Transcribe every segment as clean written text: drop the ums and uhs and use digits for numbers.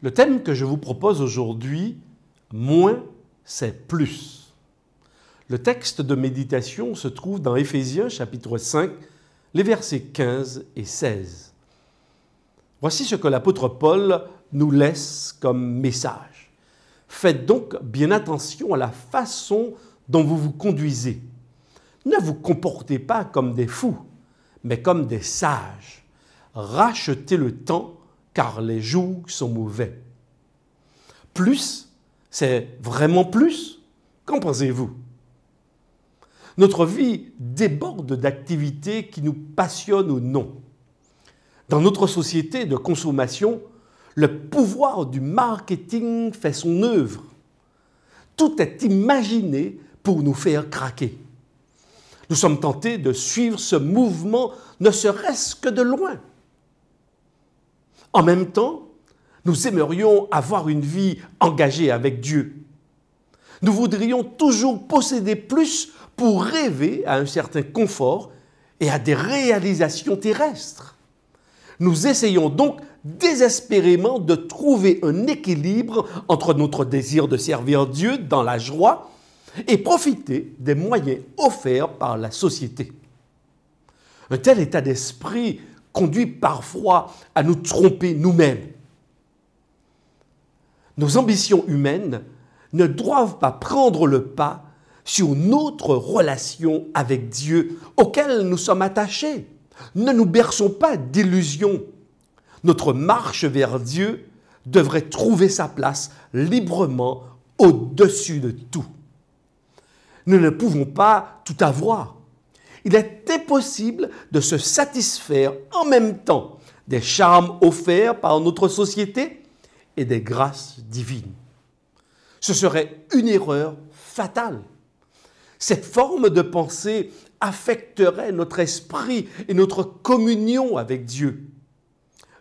Le thème que je vous propose aujourd'hui, moins c'est plus. Le texte de méditation se trouve dans Éphésiens chapitre 5, les versets 15 et 16. Voici ce que l'apôtre Paul nous laisse comme message. Faites donc bien attention à la façon dont vous vous conduisez. Ne vous comportez pas comme des fous, mais comme des sages. Rachetez le temps, car les jours sont mauvais. Plus, c'est vraiment plus? Qu'en pensez-vous? Notre vie déborde d'activités qui nous passionnent ou non. Dans notre société de consommation, le pouvoir du marketing fait son œuvre. Tout est imaginé pour nous faire craquer. Nous sommes tentés de suivre ce mouvement, ne serait-ce que de loin. En même temps, nous aimerions avoir une vie engagée avec Dieu. Nous voudrions toujours posséder plus pour rêver à un certain confort et à des réalisations terrestres. Nous essayons donc désespérément de trouver un équilibre entre notre désir de servir Dieu dans la joie et profiter des moyens offerts par la société. Un tel état d'esprit conduit parfois à nous tromper nous-mêmes. Nos ambitions humaines ne doivent pas prendre le pas sur notre relation avec Dieu auquel nous sommes attachés. Ne nous berçons pas d'illusions. Notre marche vers Dieu devrait trouver sa place librement au-dessus de tout. Nous ne pouvons pas tout avoir. Il est impossible de se satisfaire en même temps des charmes offerts par notre société et des grâces divines. Ce serait une erreur fatale. Cette forme de pensée affecterait notre esprit et notre communion avec Dieu.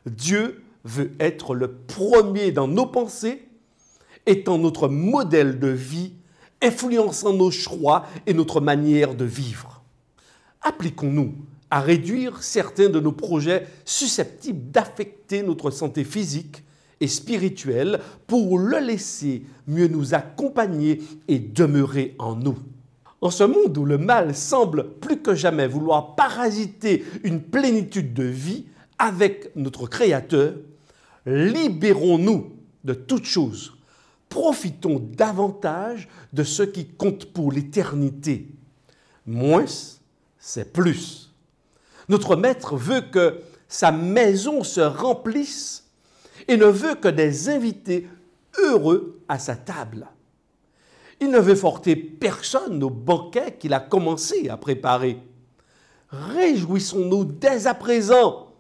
Dieu veut être le premier dans nos pensées, étant notre modèle de vie, influençant nos choix et notre manière de vivre. Appliquons-nous à réduire certains de nos projets susceptibles d'affecter notre santé physique et spirituelle pour le laisser mieux nous accompagner et demeurer en nous. En ce monde où le mal semble plus que jamais vouloir parasiter une plénitude de vie avec notre Créateur, libérons-nous de toutes choses. Profitons davantage de ce qui compte pour l'éternité. Moins, c'est plus. Notre Maître veut que sa maison se remplisse et ne veut que des invités heureux à sa table. Il ne veut forcer personne au banquet qu'il a commencé à préparer. Réjouissons-nous dès à présent,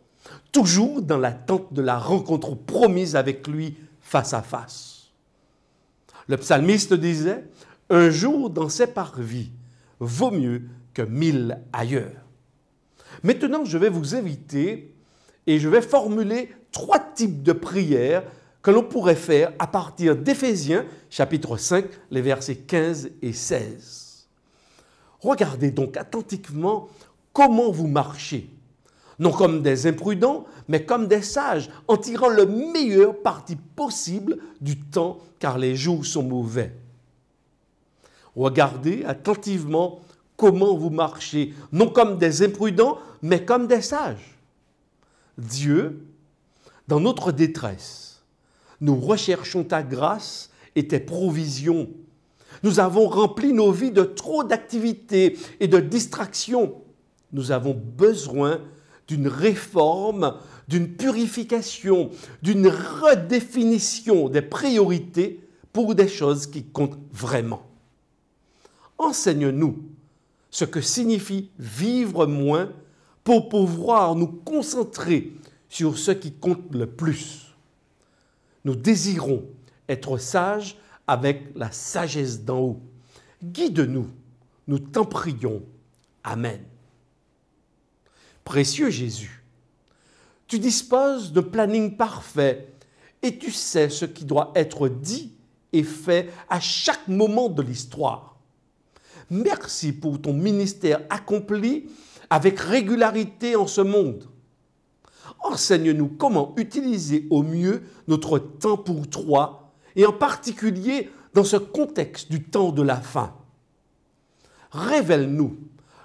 toujours dans l'attente de la rencontre promise avec lui face à face. Le psalmiste disait « Un jour dans ses parvis vaut mieux que 1000 ailleurs ». Maintenant, je vais vous inviter et je vais formuler 3 types de prières que l'on pourrait faire à partir d'Éphésiens, chapitre 5, les versets 15 et 16. Regardez donc attentivement comment vous marchez, non comme des imprudents, mais comme des sages, en tirant le meilleur parti possible du temps, car les jours sont mauvais. Regardez attentivement comment vous marchez, non comme des imprudents, mais comme des sages. Dieu, dans notre détresse, nous recherchons ta grâce et tes provisions. Nous avons rempli nos vies de trop d'activités et de distractions. Nous avons besoin d'une réforme, d'une purification, d'une redéfinition des priorités pour des choses qui comptent vraiment. Enseigne-nous ce que signifie vivre moins pour pouvoir nous concentrer sur ce qui compte le plus. Nous désirons être sages avec la sagesse d'en haut. Guide-nous, nous t'en prions. Amen. Précieux Jésus, tu disposes de planning parfait et tu sais ce qui doit être dit et fait à chaque moment de l'histoire. Merci pour ton ministère accompli avec régularité en ce monde. enseigne-nous comment utiliser au mieux notre temps pour toi, et en particulier dans ce contexte du temps de la fin. Révèle-nous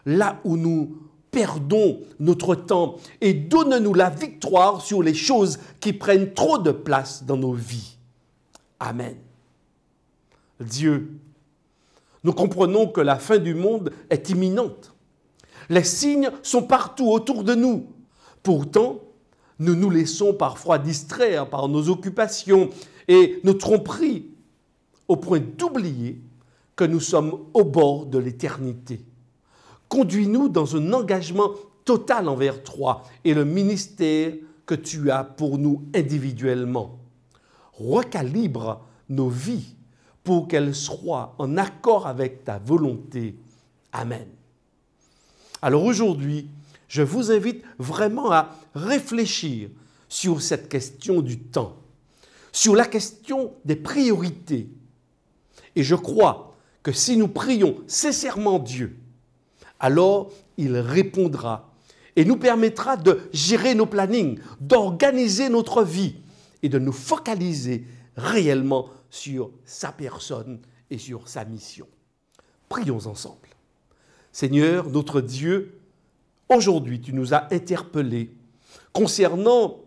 là où nous perdons notre temps et donne-nous la victoire sur les choses qui prennent trop de place dans nos vies. Amen. Dieu, nous comprenons que la fin du monde est imminente. Les signes sont partout autour de nous. Pourtant, nous nous laissons parfois distraire par nos occupations et nos tromperies au point d'oublier que nous sommes au bord de l'éternité. Conduis-nous dans un engagement total envers toi et le ministère que tu as pour nous individuellement. Recalibre nos vies pour qu'elles soient en accord avec ta volonté. Amen. Alors aujourd'hui, je vous invite vraiment à réfléchir sur cette question du temps, sur la question des priorités. Et je crois que si nous prions sincèrement Dieu, alors il répondra et nous permettra de gérer nos plannings, d'organiser notre vie et de nous focaliser réellement sur sa personne et sur sa mission. Prions ensemble. Seigneur, notre Dieu, aujourd'hui, tu nous as interpellés concernant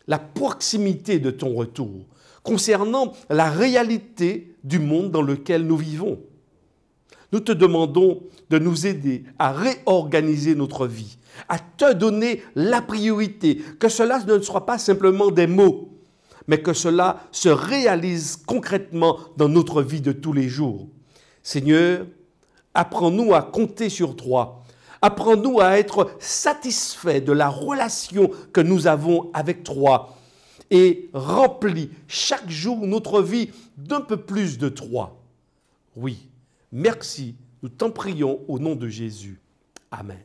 la proximité de ton retour, concernant la réalité du monde dans lequel nous vivons. Nous te demandons de nous aider à réorganiser notre vie, à te donner la priorité, que cela ne soit pas simplement des mots, mais que cela se réalise concrètement dans notre vie de tous les jours. Seigneur, apprends-nous à compter sur toi. Apprends-nous à être satisfaits de la relation que nous avons avec toi et remplis chaque jour notre vie d'un peu plus de toi. Oui, merci, nous t'en prions au nom de Jésus. Amen.